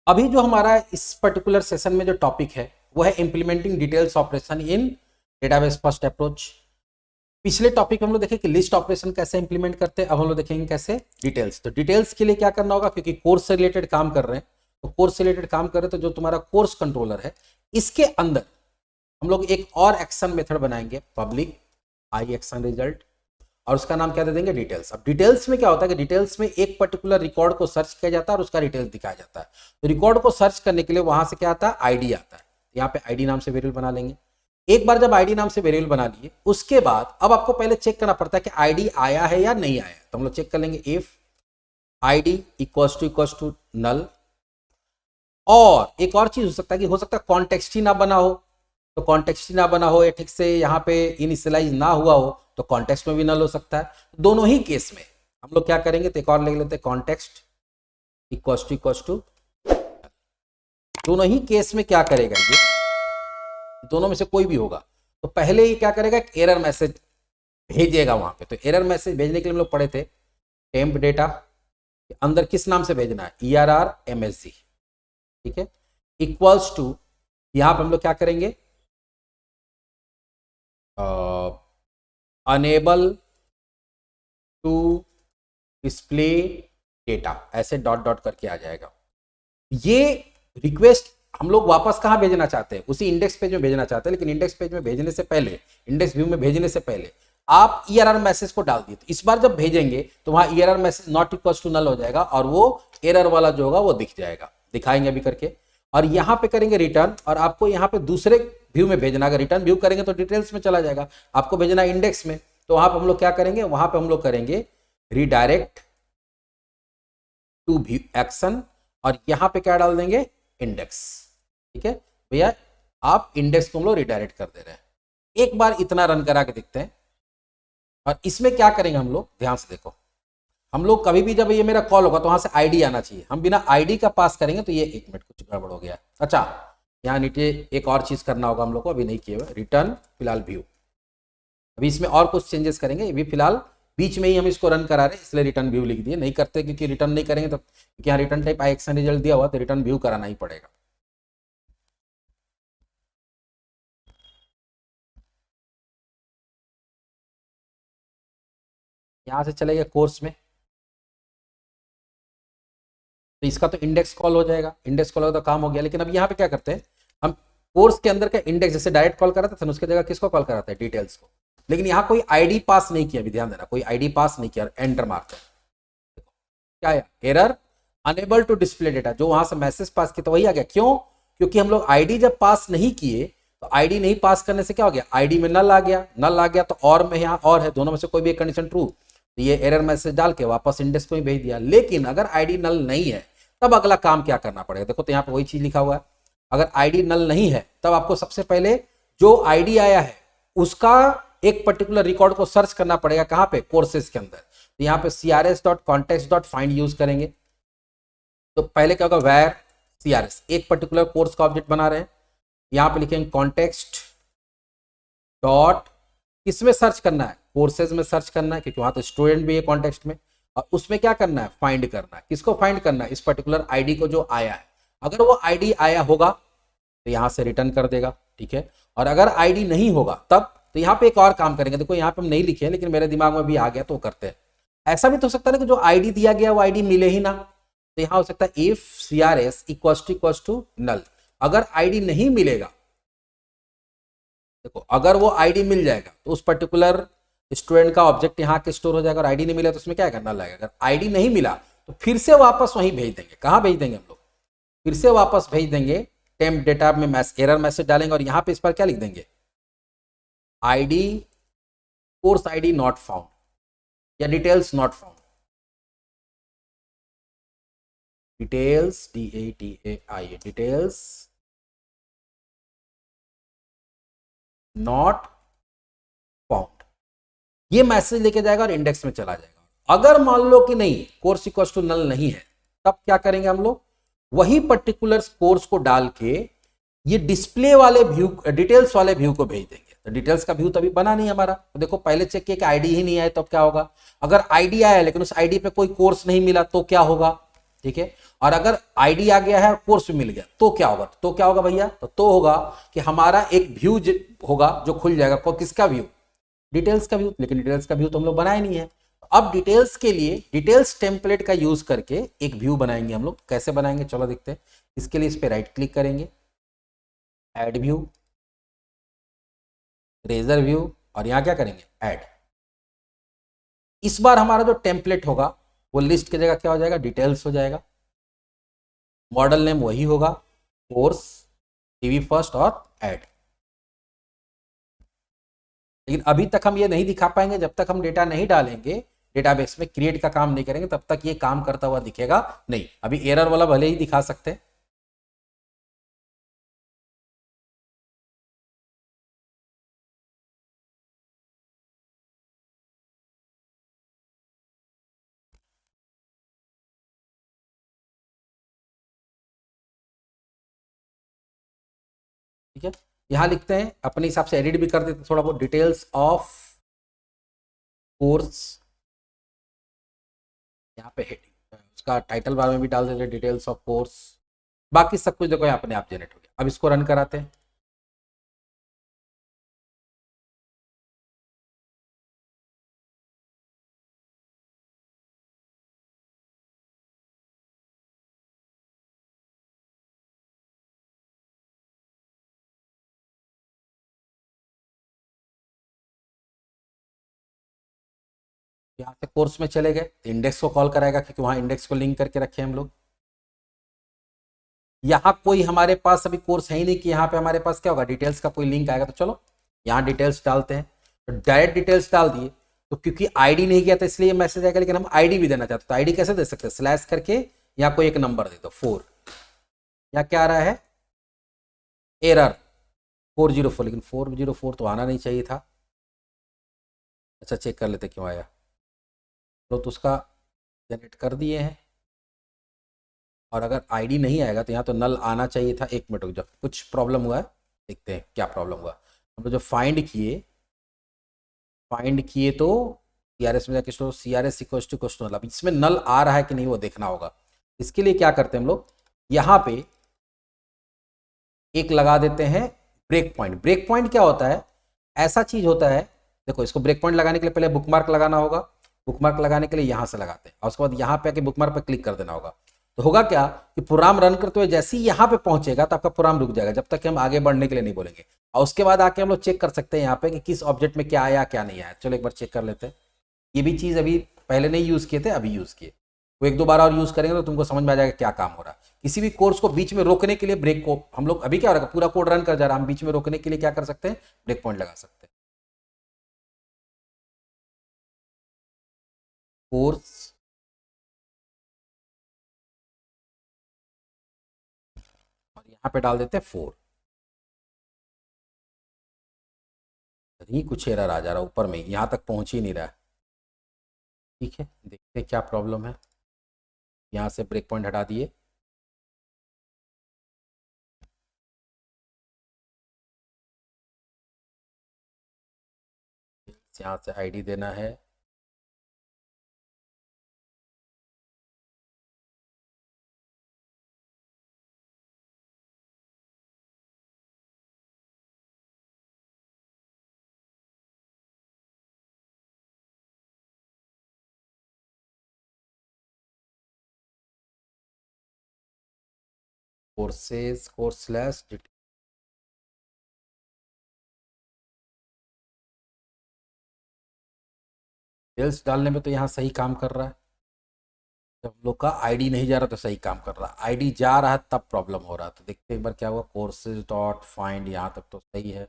अभी जो हमारा इस पर्टिकुलर सेशन में जो टॉपिक है वो है implementing details operation in database first approach. पिछले टॉपिक में हम लोग देखें कि लिस्ट ऑपरेशन कैसे इंप्लीमेंट करते हैं, अब हम लोग देखेंगे कैसे डिटेल्स। तो डिटेल्स के लिए क्या करना होगा, क्योंकि कोर्स से रिलेटेड काम कर रहे हैं, तो कोर्स से रिलेटेड काम कर रहे हैं तो जो तुम्हारा कोर्स कंट्रोलर है इसके अंदर हम लोग एक और एक्शन मेथड बनाएंगे, पब्लिक आई एक्शन रिजल्ट, और उसका नाम क्या दे देंगे, डिटेल्स। अब डिटेल्स में क्या होता है कि डिटेल्स में एक पर्टिकुलर रिकॉर्ड को सर्च किया जाता है और उसका डिटेल्स दिखाया जाता है। तो रिकॉर्ड को सर्च करने के लिए वहां से क्या आता है, आईडी आता है। यहाँ पे आईडी नाम से वेरिएबल बना लेंगे। एक बार जब आईडी नाम से वेरिएबल बना लिए उसके बाद अब आपको पहले चेक करना पड़ता है कि आईडी आया है या नहीं आया। तो हम लोग चेक कर लेंगे if ID equals to null. और एक और चीज हो सकता है कि हो सकता है कॉन्टेक्स्ट ही ना बना हो, तो कॉन्टेक्स्ट ही ना बना हो या ठीक से यहाँ पे इनिशियलाइज ना हुआ हो तो कॉन्टेक्स्ट में भी नल हो सकता है। दोनों ही केस में हम लोग क्या करेंगे, तो एक और लिख लेते हैं कॉन्टेक्स्ट इक्वल्स टू। दोनों ही केस में क्या करेगा, ये दोनों में से कोई भी होगा तो पहले ही क्या करेगा, एक एरर मैसेज भेजेगा वहां पे। तो एरर मैसेज भेजने के लिए हम लोग पढ़े थे टेम्प डेटा के अंदर किस नाम से भेजना है, ERRMSG, ठीक है, इक्वल्स टू। यहां पर हम लोग क्या करेंगे, अनेबल टू डिस्प्ले डेटा, ऐसे डॉट डॉट करके आ जाएगा। ये रिक्वेस्ट हम लोग वापस कहां भेजना चाहते हैं, उसी इंडेक्स पेज में भेजना चाहते हैं, लेकिन इंडेक्स पेज में भेजने से पहले, इंडेक्स व्यू में भेजने से पहले आप ERR मैसेज को डाल दिए। तो इस बार जब भेजेंगे तो वहां ERR message not equals to null हो जाएगा और वो एरर वाला जो होगा वो दिख जाएगा, दिखाएंगे अभी करके। और यहां पे करेंगे रिटर्न, और आपको यहां पे दूसरे व्यू में भेजना। अगर रिटर्न व्यू करेंगे तो डिटेल्स में चला जाएगा, आपको भेजना इंडेक्स में। तो वहां पर हम लोग क्या करेंगे, वहां पे हम लोग करेंगे रिडायरेक्ट टू व्यू एक्शन, और यहां पे क्या डाल देंगे, इंडेक्स। ठीक है भैया, आप इंडेक्स को हम लोग रिडायरेक्ट कर दे रहे हैं। एक बार इतना रन करा के देखते हैं। और इसमें क्या करेंगे हम लोग, ध्यान से देखो, हम लोग कभी भी जब ये मेरा कॉल होगा तो वहां से आईडी आना चाहिए। हम बिना आईडी का पास करेंगे तो ये, एक मिनट कुछ गड़बड़ हो गया। अच्छा, यहाँ नीचे एक और चीज करना होगा हम लोग को, अभी नहीं किया हुआ, रिटर्न फिलहाल व्यू। अभी इसमें और कुछ चेंजेस करेंगे, अभी फिलहाल बीच में ही हम इसको रन करा रहे हैं इसलिए रिटर्न व्यू लिख दिए। नहीं करते क्योंकि रिटर्न नहीं करेंगे तो, क्योंकि यहाँ रिटर्न टाइप आई एक्शन रिजल्ट दिया हुआ तो रिटर्न व्यू कराना ही पड़ेगा। यहां से चलेगा कोर्स में, तो इसका तो इंडेक्स कॉल हो जाएगा, इंडेक्स कॉल होगा तो काम हो गया। लेकिन अब यहाँ पे क्या करते हैं, हम कोर्स के अंदर का इंडेक्स जैसे डायरेक्ट कॉल कराते थे उसकी जगह किसको कॉल कराते हैं, डिटेल्स को। लेकिन यहाँ कोई आईडी पास नहीं किया, अभी ध्यान देना, कोई आईडी पास नहीं किया, एंटर मारते हैं, क्या आया, error unable to display data. जो वहां से मैसेज पास किया तो वही आ गया। क्यों, क्योंकि हम लोग आईडी जब पास नहीं किए तो आईडी नहीं पास करने से क्या हो गया, आईडी में नल आ गया, नल आ गया तो और में यहाँ और है, दोनों में से कोई भी एक कंडीशन ट्रू, तो ये एरर मैसेज डाल के वापस इंडेक्स को ही भेज दिया। लेकिन अगर आईडी नल नहीं है तब अगला काम क्या करना पड़ेगा, देखो तो यहाँ पे वही चीज लिखा हुआ है। अगर आईडी नल नहीं है तब आपको सबसे पहले जो आईडी आया है उसका एक पर्टिकुलर रिकॉर्ड को सर्च करना पड़ेगा, कहां पे, कोर्सेज के अंदर। तो यहाँ पे crs.context.find यूज करेंगे। तो पहले क्या होगा, where crs, एक पर्टिकुलर कोर्स का ऑब्जेक्ट बना रहे हैं, यहाँ पे लिखेंगे कॉन्टेक्स्ट डॉट, किसमें सर्च करना है, कोर्सेज में सर्च करना है, क्योंकि वहां तो स्टूडेंट भी है कॉन्टेक्स्ट में। और उसमें क्या करना है, फाइंड करना है। किसको फाइंड करना है, इस पर्टिकुलर आईडी को जो आया है। अगर वो आईडी आया होगा तो यहां से रिटर्न कर देगा, ठीक है। और अगर आईडी नहीं होगा तब, तो यहाँ पे एक और काम करेंगे, देखो यहाँ पे हम नहीं लिखे लेकिन मेरे दिमाग में भी आ गया तो करते हैं। ऐसा भी तो हो सकता है कि जो आईडी दिया गया वो आईडी मिले ही ना, तो यहां हो सकता है if crs equals to null. अगर आईडी नहीं मिलेगा, देखो अगर वो आईडी मिल जाएगा तो उस पर्टिकुलर स्टूडेंट का ऑब्जेक्ट यहाँ के स्टोर हो जाएगा। और आईडी नहीं मिला तो उसमें क्या करना लगेगा, अगर आईडी नहीं मिला तो फिर से वापस वहीं भेज देंगे। कहां भेज देंगे हम लोग, फिर से वापस भेज देंगे टेम्प डेटा में एरर मैसेज डालेंगे और यहां पे इस पर क्या लिख देंगे, ID, course ID not found या details not found, details DATAI, details not found, ये मैसेज लेके जाएगा और इंडेक्स में चला जाएगा। अगर मान लो कि नहीं, कोर्स इक्वल्स टू नल नहीं है, तब क्या करेंगे हम लोग, वही पर्टिकुलर कोर्स को डाल के ये डिस्प्ले वाले व्यू, डिटेल्स वाले व्यू को भेज देंगे। तो डिटेल्स का व्यू तो अभी बना नहीं हमारा, तो देखो पहले चेक किया कि आईडी ही नहीं आए तो क्या होगा। अगर आईडी आया लेकिन उस आईडी पे कोई कोर्स नहीं मिला तो क्या होगा, ठीक है। और अगर आईडी आ गया है और कोर्स भी मिल गया तो क्या होगा, तो क्या होगा भैया, तो होगा कि हमारा एक व्यू होगा जो खुल जाएगा। किसका व्यू, डिटेल्स का व्यू। लेकिन डिटेल्स का व्यू तो हम लोग बनाए नहीं है। अब डिटेल्स के लिए डिटेल्स टेम्पलेट का यूज करके एक व्यू बनाएंगे हम लोग। कैसे बनाएंगे चलो देखते हैं। इसके लिए इस पर राइट क्लिक करेंगे, ऐड व्यू, रेजर व्यू, और यहां क्या करेंगे, ऐड। इस बार हमारा जो टेम्पलेट होगा वो लिस्ट की जगह क्या हो जाएगा, डिटेल्स हो जाएगा। मॉडल नेम वही होगा, कोर्स, टीवी फर्स्ट और ऐड। लेकिन अभी तक हम ये नहीं दिखा पाएंगे जब तक हम डेटा नहीं डालेंगे, डेटाबेस में क्रिएट का काम नहीं करेंगे, तब तक ये काम करता हुआ दिखेगा नहीं। अभी एरर वाला भले ही दिखा सकते हैं। ठीक है, यहां लिखते हैं अपने हिसाब से, एडिट भी कर देते थोड़ा बहुत, डिटेल्स ऑफ कोर्स। यहाँ पे हेडिंग, उसका टाइटल बार में भी डाल देते, डिटेल्स ऑफ कोर्स। बाकी सब कुछ देखो यहाँ अपने आप जनरेट हो गया। अब इसको रन कराते हैं। यहाँ से कोर्स में चले गए, इंडेक्स को कॉल कराएगा क्योंकि वहां इंडेक्स को लिंक करके रखे हम लोग। यहाँ कोई हमारे पास अभी कोर्स है ही नहीं कि यहाँ पे हमारे पास क्या होगा, डिटेल्स का कोई लिंक आएगा। तो चलो यहाँ डिटेल्स डालते हैं। तो डायरेक्ट डिटेल्स डाल दिए, तो क्योंकि आईडी नहीं गया था इसलिए मैसेज आएगा। लेकिन हम आईडी भी देना चाहते तो आईडी कैसे दे सकते हैं, स्लैश करके या कोई एक नंबर दे दो 4। या क्या आ रहा है, एरर 404। लेकिन 404 तो आना नहीं चाहिए था। अच्छा चेक कर लेते क्यों आया। तो उसका जनरेट कर दिए हैं। और अगर आईडी नहीं आएगा तो यहाँ तो नल आना चाहिए था। एक मिनट रुक जाओ, कुछ प्रॉब्लम हुआ है, देखते हैं क्या प्रॉब्लम हुआ। हम लोग जो फाइंड किए तो सी आर एस में जाके C R S equal to question null. अब इसमें नल आ रहा है कि नहीं वो देखना होगा। इसके लिए क्या करते हैं हम लोग, यहाँ पे एक लगा देते हैं ब्रेक पॉइंट। ब्रेक पॉइंट क्या होता है, ऐसा चीज होता है, देखो इसको ब्रेक पॉइंट लगाने के लिए पहले बुकमार्क लगाना होगा। बुकमार्क लगाने के लिए यहां से लगाते हैं और उसके बाद यहाँ पे आके बुकमार्क पे क्लिक कर देना होगा। तो होगा क्या कि प्रोग्राम रन करते हुए जैसे ही यहाँ पे पहुंचेगा तो आपका प्रोग्राम रुक जाएगा, जब तक कि हम आगे बढ़ने के लिए नहीं बोलेंगे। और उसके बाद आके हम लोग चेक कर सकते हैं यहाँ पे कि किस ऑब्जेक्ट में क्या आया क्या नहीं आया। चलो एक बार चेक कर लेते हैं। ये भी चीज अभी पहले नहीं यूज किए थे, अभी यूज किए। वो एक दो बार और यूज करेंगे तो तुमको समझ में आ जाएगा क्या काम हो रहा है। किसी भी कोर्स को बीच में रोकने के लिए ब्रेक को हम लोग, अभी क्या हो रहा है पूरा कोड रन कर जा रहा है, हम बीच में रोकने के लिए क्या कर सकते हैं, ब्रेक पॉइंट लगा सकते हैं। कोर्स और यहाँ पे डाल देते हैं 4। नहीं कुछ एरर आ जा रहा है ऊपर में, यहाँ तक पहुंच ही नहीं रहा है। ठीक है देखते हैं क्या प्रॉब्लम है। यहाँ से ब्रेक पॉइंट हटा दिए। यहाँ से आईडी देना है, कोर्सेज कोर्स स्लैश डिटेल्स डालने में तो यहाँ सही काम कर रहा है। जब हम लोग का आईडी नहीं जा रहा तो सही काम कर रहा है, आईडी जा रहा है तब प्रॉब्लम हो रहा है। तो देखते एक बार क्या हुआ, कोर्सेज डॉट फाइंड यहाँ तक तो सही है।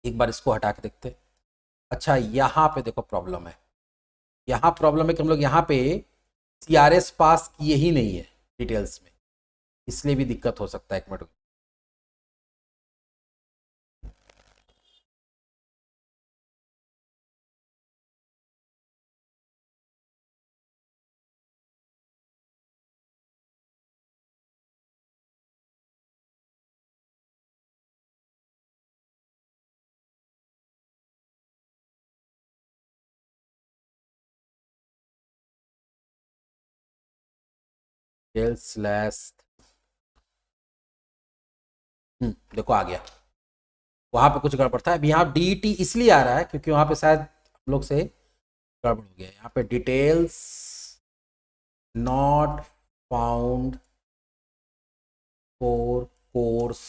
एक बार इसको हटा के देखते। अच्छा यहाँ पे देखो प्रॉब्लम है। यहाँ प्रॉब्लम है कि हम लोग यहाँ पे सीआरएस पास किए ही नहीं है डिटेल्स में, इसलिए भी दिक्कत हो सकता है। एक मिनट। डिटेल्स स्लैश, देखो आ गया, वहां पे कुछ गड़बड़ था। अब यहाँ डीटी इसलिए आ रहा है क्योंकि वहां पे शायद हम लोग से गड़बड़ हो गया। यहाँ पे details not found for course,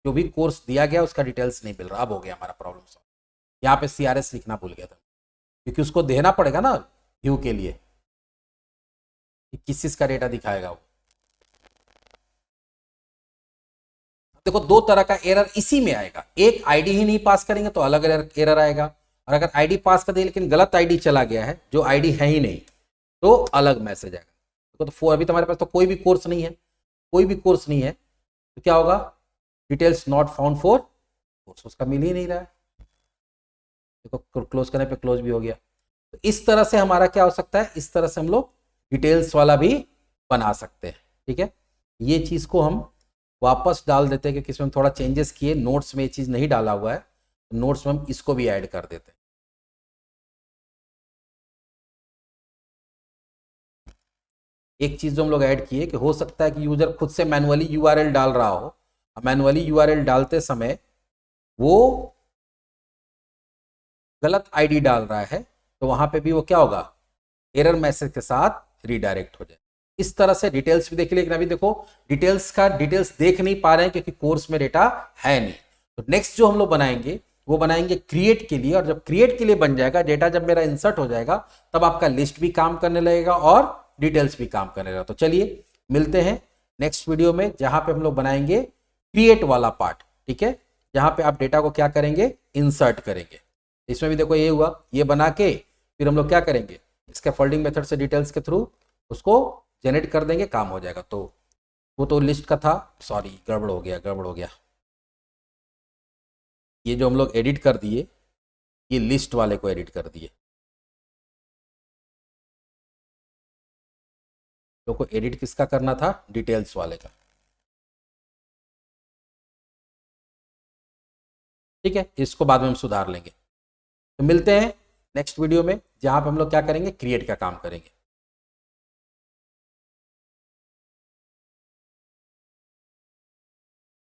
जो भी कोर्स दिया गया उसका डिटेल्स नहीं मिल रहा। अब हो गया हमारा प्रॉब्लम सॉल्व। यहाँ पे CRS लिखना भूल गया था क्योंकि उसको देना पड़ेगा ना व्यू के लिए कि किस चीज का डेटा दिखाएगा वो। देखो दो तरह का एरर इसी में आएगा, एक आईडी ही नहीं पास करेंगे तो अलग एरर आएगा, और अगर आईडी पास कर दिए लेकिन गलत आईडी चला गया है, जो आईडी है ही नहीं, तो अलग मैसेज आएगा। देखो तो अभी तुम्हारे पास तो कोई भी कोर्स नहीं है, कोई भी कोर्स नहीं है, तो क्या होगा, details not found for course, उसका मिल ही नहीं रहा है। देखो क्लोज करने पे क्लोज भी हो गया। तो इस तरह से हमारा क्या हो सकता है, इस तरह से हम लोग डिटेल्स वाला भी बना सकते हैं। ठीक है, ये चीज को हम वापस डाल देते हैं क्योंकि इसमें हम थोड़ा चेंजेस किए, नोट्स में ये चीज नहीं डाला हुआ है, तो नोट्स में हम इसको भी ऐड कर देते हैं। एक चीज जो हम लोग ऐड किए कि हो सकता है कि यूजर खुद से मैनुअली यूआरएल डाल रहा हो, मैनुअली यूआरएल डालते समय वो गलत आईडी डाल रहा है, तो वहां पे भी वो क्या होगा, एरर मैसेज के साथ रीडायरेक्ट हो जाए। इस तरह से डिटेल्स भी देखिए, लेकिन अभी देखो डिटेल्स देख नहीं पा रहे हैं क्योंकि कोर्स में डेटा है नहीं। तो नेक्स्ट जो हम लोग बनाएंगे वो बनाएंगे क्रिएट के लिए, और जब क्रिएट के लिए बन जाएगा, डेटा जब मेरा इंसर्ट हो जाएगा, तब आपका लिस्ट भी काम करने लगेगा और डिटेल्स भी काम करने लगेगा। तो चलिए मिलते हैं नेक्स्ट वीडियो में, जहां पे हम लोग बनाएंगे क्रिएट वाला पार्ट। ठीक है, जहां पे आप डेटा को क्या करेंगे, इंसर्ट करेंगे। इसमें भी देखो ये हुआ, ये बना के फिर हम लोग क्या करेंगे, इसके फोल्डिंग मेथड से डिटेल्स के थ्रू उसको जनरेट कर देंगे, काम हो जाएगा। तो वो तो लिस्ट का था, सॉरी गड़बड़ हो गया। ये जो हम लोग एडिट कर दिए, ये लिस्ट वाले को एडिट कर दिए। लोग को एडिट किसका करना था, डिटेल्स वाले का। ठीक है, इसको बाद में हम सुधार लेंगे। तो मिलते हैं नेक्स्ट वीडियो में, जहां पे हम लोग क्या करेंगे, क्रिएट का काम करेंगे।